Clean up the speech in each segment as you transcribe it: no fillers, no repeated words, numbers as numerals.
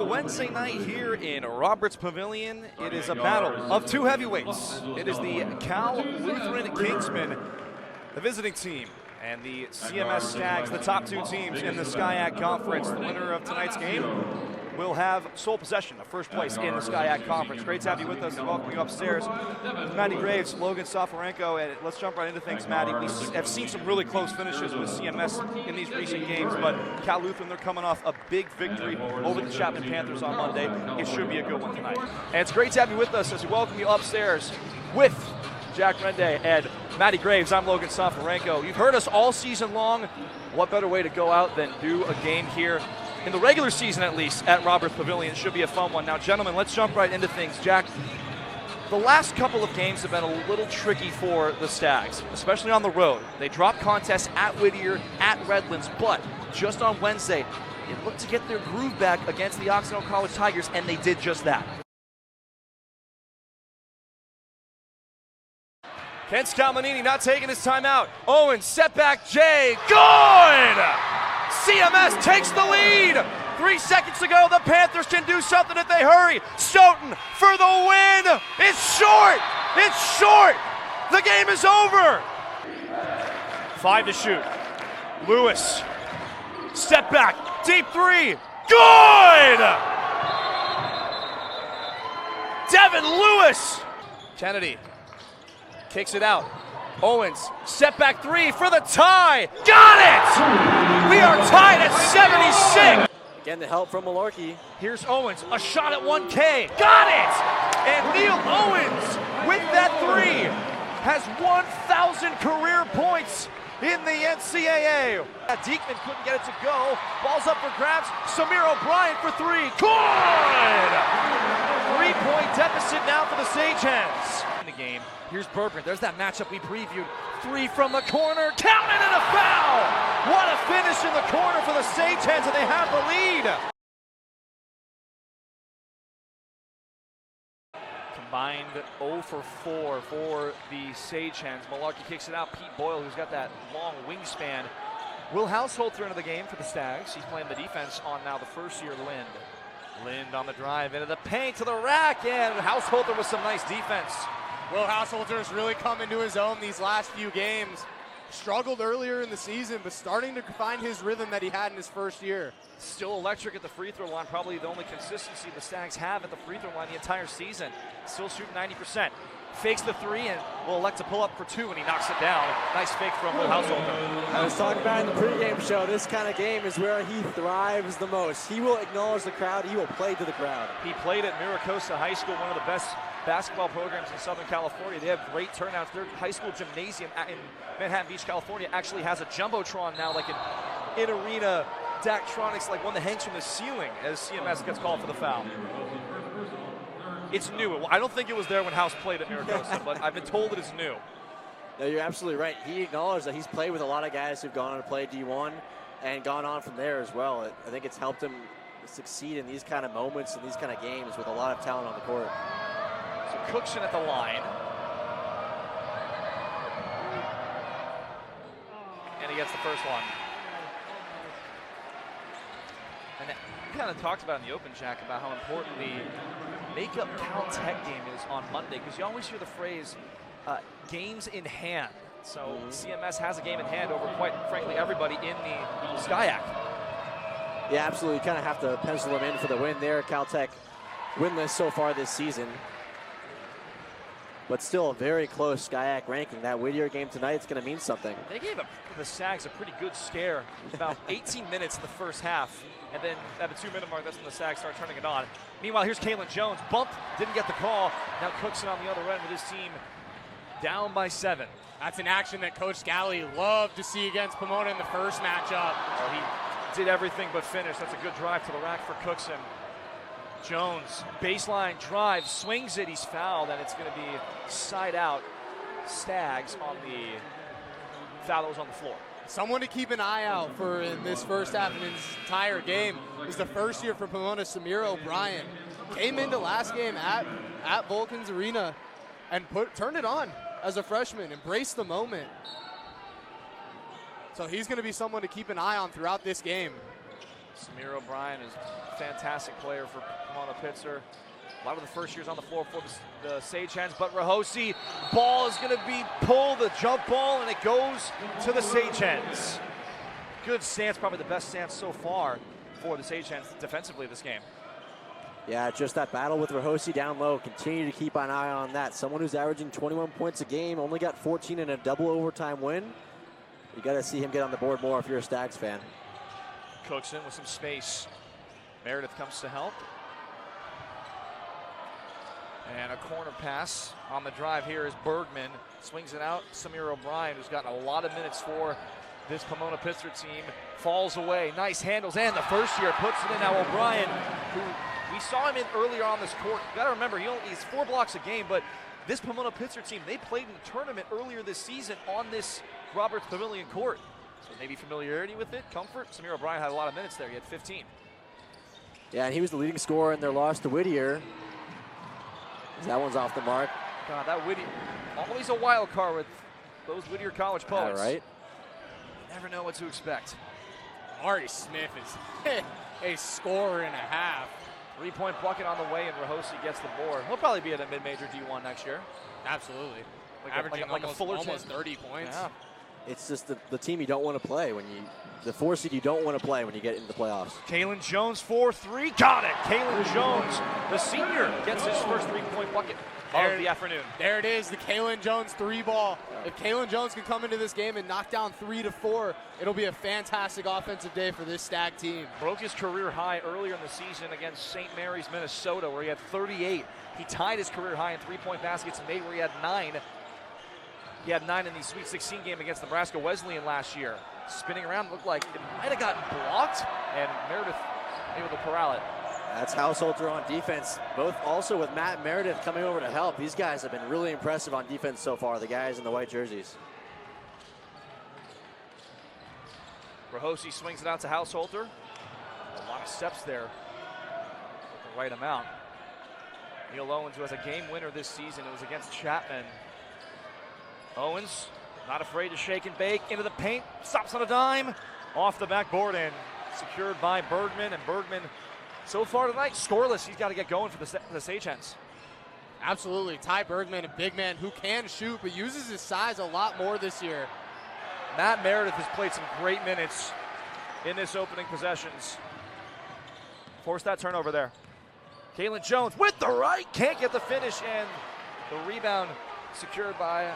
Wednesday night here in Roberts Pavilion, it is a battle of two heavyweights. It is the Cal Lutheran Kingsmen, the visiting team, and the CMS Stags, the top two teams in the SCIAC Conference. The winner of tonight's game will have sole possession of first place in the SCIAC Conference. Great to have you with us and welcome you upstairs. Maddie Graves, Logan Safarenko, and let's jump right into things, Maddie. We have seen some really close finishes with CMS in these recent games, but Cal Lutheran, they're coming off a big victory over the Chapman Panthers on Monday. It should be a good one tonight. And it's great to have you with us as we welcome you upstairs with Jack Rende and Maddie Graves. I'm Logan Safarenko. You've heard us all season long. What better way to go out than do a game here in the regular season, at least, at Roberts Pavilion? It should be a fun one. Now, gentlemen, let's jump right into things. Jack, the last couple of games have been a little tricky for the Stags, especially on the road. They dropped contests at Whittier, at Redlands, but just on Wednesday, it looked to get their groove back against the Occidental College Tigers, and they did just that. Ken Scalmanini not taking his time out. Owen, setback, Jay, good! CMS takes the lead. 3 seconds to go. The Panthers can do something if they hurry. Stoughton for the win. It's short. It's short. The game is over. 5 to shoot. Lewis. Step back. Deep three. Good! Devin Lewis. Kennedy kicks it out. Owens, step back three for the tie. Got it! We are tied at 76. Again, the help from Malarkey. Here's Owens, a shot at 1K. Got it! And Neil Owens, with that three, has 1,000 career points in the NCAA. Diekman couldn't get it to go. Ball's up for grabs. Samir O'Brien for three. Good! 3-point deficit now for the Sagehens. In the game, here's Berbrand. There's that matchup we previewed. Three from the corner. Count it and a foul! What a finish in the corner for the Sagehens, and they have the lead. Combined 0 for 4 for the Sagehens. Malarkey kicks it out. Pete Boyle, who's got that long wingspan. Will Householder into the game for the Stags. He's playing the defense on now the first-year Lind. Lind on the drive into the paint to the rack, and Householder with some nice defense. Will Householder has really come into his own these last few games. Struggled earlier in the season, but starting to find his rhythm that he had in his first year. Still electric at the free throw line, probably the only consistency the Stags have at the free throw line the entire season. Still shooting 90%. Fakes the three and will elect to pull up for two, and he knocks it down. Nice fake from Will Householder. I was talking about in the pregame show, this kind of game is where he thrives the most. He will acknowledge the crowd. He will play to the crowd. He played at Miracosta High School, one of the best basketball programs in Southern California. They have great turnouts. Their high school gymnasium in Manhattan Beach, California actually has a Jumbotron now, like an in-arena Daktronics, like one that hangs from the ceiling as CMS gets called for the foul. It's new. I don't think it was there when House played at Miracosta, but I've been told that it's new. No, you're absolutely right. He acknowledged that he's played with a lot of guys who've gone on to play D1 and gone on from there as well. I think it's helped him succeed in these kind of moments and these kind of games with a lot of talent on the court. So Cookson at the line. And he gets the first one. And we kind of talked about in the open, Jack, about how important the makeup Caltech game is on Monday, because you always hear the phrase games in hand. So CMS has a game in hand over, quite frankly, everybody in the SCIAC. Yeah, absolutely. You kind of have to pencil them in for the win there. Caltech winless so far this season, but still a very close SCIAC ranking. That Whittier game tonight, it's going to mean something. They gave the Stags a pretty good scare. About 18 minutes in the first half, and then at the 2-minute mark, that's when the Stags start turning it on. Meanwhile, here's Kalen Jones. Bumped, didn't get the call. Now Cookson on the other end with his team down by 7. That's an action that Coach Scally loved to see against Pomona in the first matchup. Well, he did everything but finish. That's a good drive to the rack for Cookson. Jones, baseline drive, swings it, he's fouled, and it's going to be side out Stags on the foul that was on the floor. Someone to keep an eye out for in this first half and in this entire game is the first year for Pomona, Samir O'Brien. Came into last game at Vulcan's Arena and turned it on as a freshman, embraced the moment. So he's going to be someone to keep an eye on throughout this game. Samir O'Brien is a fantastic player for Pomona-Pitzer. A lot of the first years on the floor for the Sage Hens, but Rahosi, ball is going to be pulled, the jump ball, and it goes to the Sage Hens. Good stance, probably the best stance so far for the Sage Hens defensively this game. Yeah, just that battle with Rahosi down low. Continue to keep an eye on that. Someone who's averaging 21 points a game, only got 14 in a double overtime win. You got to see him get on the board more if you're a Stags fan. Cookson with some space. Meredith comes to help. And a corner pass on the drive here is Bergman. Swings it out. Samir O'Brien, who's gotten a lot of minutes for this Pomona-Pitzer team, falls away. Nice handles, and the first year puts it in. Now O'Brien, who we saw him in earlier on this court. You got to remember, he's 4 blocks a game, but this Pomona-Pitzer team, they played in the tournament earlier this season on this Roberts Pavilion court. So maybe familiarity with it, comfort. Samir O'Brien had a lot of minutes there. He had 15. Yeah, and he was the leading scorer in their loss to Whittier. That one's off the mark. God, that Whittier, always a wild card with those Whittier College Poets. Yeah, right. You never know what to expect. Ari Smith is a scorer and a half. 3-point bucket on the way, and Rahosi gets the board. He'll probably be at a mid-major D1 next year. Absolutely. Averaging like a Fullerton. almost 30 points. Yeah. It's just the team you don't want to play the 4 seed you don't want to play when you get into the playoffs. Kalen Jones 4-3, got it. Kalen Jones, the senior, gets his first 3-point bucket of the afternoon. There it is, the Kalen Jones 3-ball. If Kalen Jones can come into this game and knock down 3 to 4, it'll be a fantastic offensive day for this Stag team. Broke his career high earlier in the season against St. Mary's, Minnesota, where he had 38. He tied his career high in 3-point baskets made, where he had 9. He had 9 in the Sweet 16 game against Nebraska Wesleyan last year. Spinning around, looked like it might have gotten blocked, and Meredith able to corral it. That's Householder on defense, both also with Matt and Meredith coming over to help. These guys have been really impressive on defense so far, the guys in the white jerseys. Rahosi swings it out to Householder. A lot of steps there, the right amount. Neil Owens, who has a game winner this season, it was against Chapman. Owens, not afraid to shake and bake, into the paint, stops on a dime, off the backboard and secured by Bergman. And Bergman, so far tonight, scoreless. He's got to get going for the Sage Hens. Absolutely. Ty Bergman, a big man who can shoot, but uses his size a lot more this year. Matt Meredith has played some great minutes in this opening possessions. Forced that turnover there. Kalen Jones with the right, can't get the finish, and the rebound secured by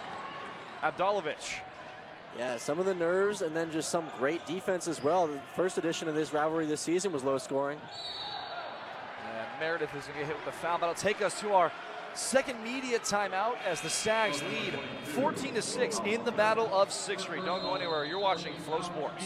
Abdalovich. Yeah, some of the nerves and then just some great defense as well. The first edition of this rivalry this season was low scoring. And Meredith is going to get hit with the foul. That'll take us to our second media timeout as the Stags lead 14-6 in the Battle of 6th Street. Don't go anywhere. You're watching Flow Sports.